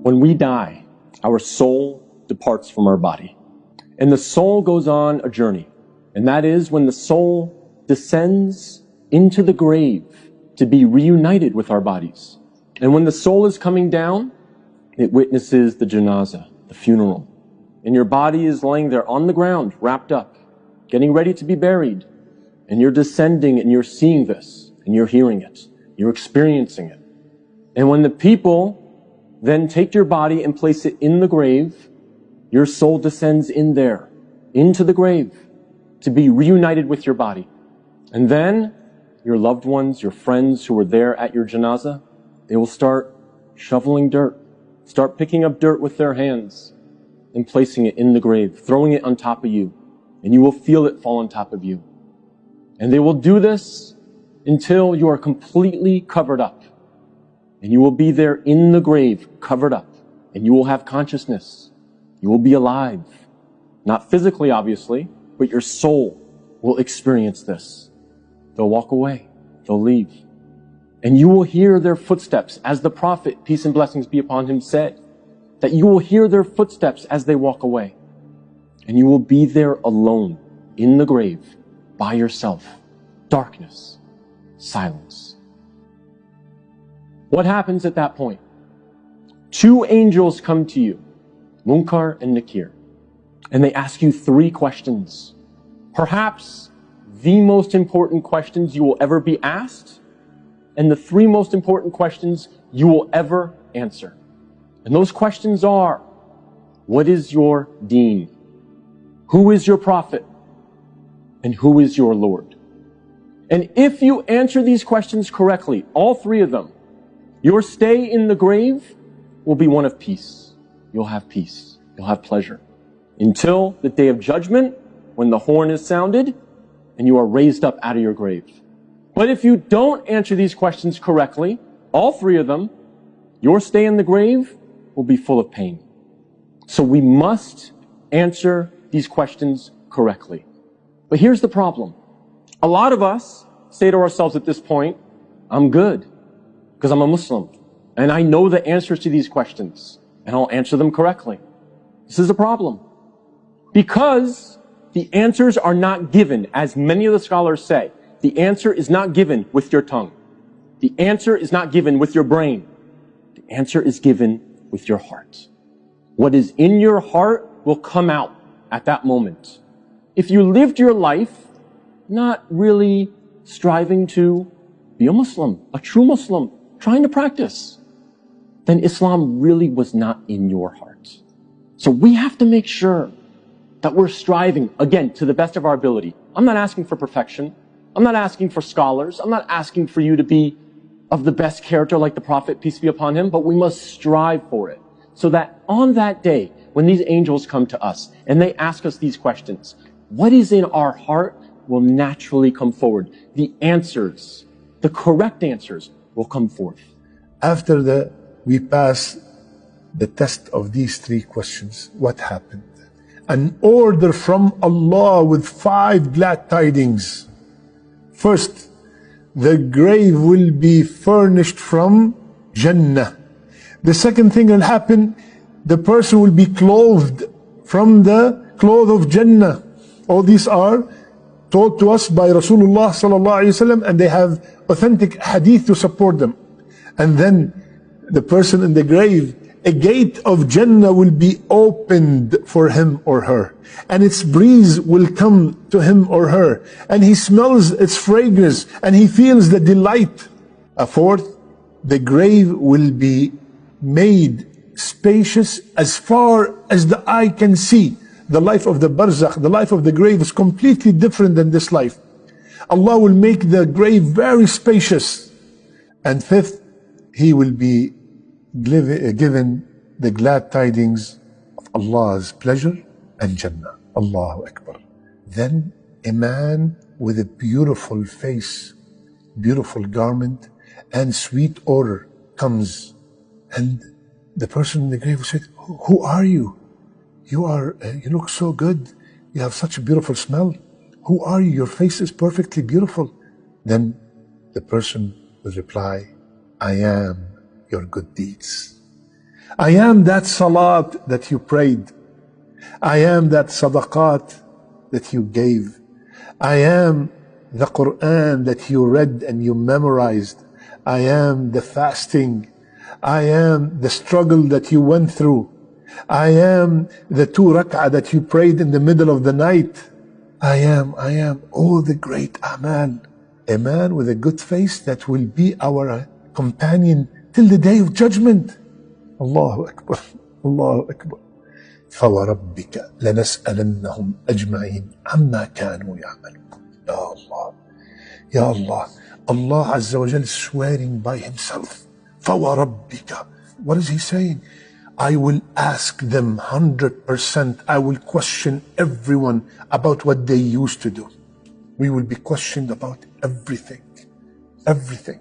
When we die, our soul departs from our body. And the soul goes on a journey. And that is when the soul descends into the grave to be reunited with our bodies. And when the soul is coming down, it witnesses the janazah, the funeral. And your body is laying there on the ground, wrapped up, getting ready to be buried. And you're descending and you're seeing this, and you're hearing it, you're experiencing it. And when the people then take your body and place it in the grave, your soul descends in there, into the grave, to be reunited with your body. And then your loved ones, your friends who were there at your janazah, they will start shoveling dirt, start picking up dirt with their hands and placing it in the grave, throwing it on top of you, and you will feel it fall on top of you. And they will do this until you are completely covered up. And you will be there in the grave, covered up, and you will have consciousness. You will be alive. Not physically, obviously, but your soul will experience this. They'll walk away. They'll leave. And you will hear their footsteps, as the Prophet, peace and blessings be upon him, said, that you will hear their footsteps as they walk away. And you will be there alone, in the grave, by yourself. Darkness. Silence. What happens at that point? Two angels come to you, Munkar and Nakir, and they ask you three questions. Perhaps the most important questions you will ever be asked, and the three most important questions you will ever answer. And those questions are, what is your deen? Who is your prophet? And who is your Lord? And if you answer these questions correctly, all three of them, your stay in the grave will be one of peace. You'll have peace. You'll have pleasure. Until the day of judgment, when the horn is sounded, and you are raised up out of your grave. But if you don't answer these questions correctly, all three of them, your stay in the grave will be full of pain. So we must answer these questions correctly. But here's the problem. A lot of us say to ourselves at this point, I'm good, because I'm a Muslim, and I know the answers to these questions, and I'll answer them correctly. This is a problem. Because the answers are not given, as many of the scholars say, the answer is not given with your tongue. The answer is not given with your brain. The answer is given with your heart. What is in your heart will come out at that moment. If you lived your life not really striving to be a Muslim, a true Muslim, trying to practice, then Islam really was not in your heart. So we have to make sure that we're striving, again, to the best of our ability. I'm not asking for perfection. I'm not asking for scholars. I'm not asking for you to be of the best character like the Prophet, peace be upon him, but we must strive for it. So that on that day, when these angels come to us and they ask us these questions, what is in our heart will naturally come forward. The answers, the correct answers, will come forth. After we pass the test of these three questions, what happened? An order from Allah with 5 glad tidings. First, the grave will be furnished from Jannah. The second thing will happen, the person will be clothed from the cloth of Jannah. All these are taught to us by Rasulullah sallallahu alaihi wasallam, and they have authentic hadith to support them. And then the person in the grave, a gate of Jannah will be opened for him or her, and its breeze will come to him or her, and he smells its fragrance, and he feels the delight. A fourth, the grave will be made spacious as far as the eye can see. The life of the barzakh, the life of the grave is completely different than this life. Allah will make the grave very spacious. And fifth, he will be given the glad tidings of Allah's pleasure and Jannah. Allahu Akbar. Then a man with a beautiful face, beautiful garment, and sweet odor comes, and the person in the grave will say, who are you? You look so good. You have such a beautiful smell. Who are you? Your face is perfectly beautiful. Then the person will reply, I am your good deeds. I am that salat that you prayed. I am that sadaqat that you gave. I am the Quran that you read and you memorized. I am the fasting. I am the struggle that you went through. I am the 2 rak'ah that you prayed in the middle of the night. I am all the great amal. A man with a good face that will be our companion till the day of judgment. Allahu Akbar. Allahu Akbar. فَوَرَبِّكَ لَنَسْأَلَنَّهُمْ أَجْمَعِينَ عَمَّا كَانُوا يَعْمَلُونَ. Ya Allah. Ya Allah. Allah Azza wa Jal is swearing by himself. فَوَرَبِّكَ. What is he saying? I will ask them 100%. I will question everyone about what they used to do. We will be questioned about everything. Everything.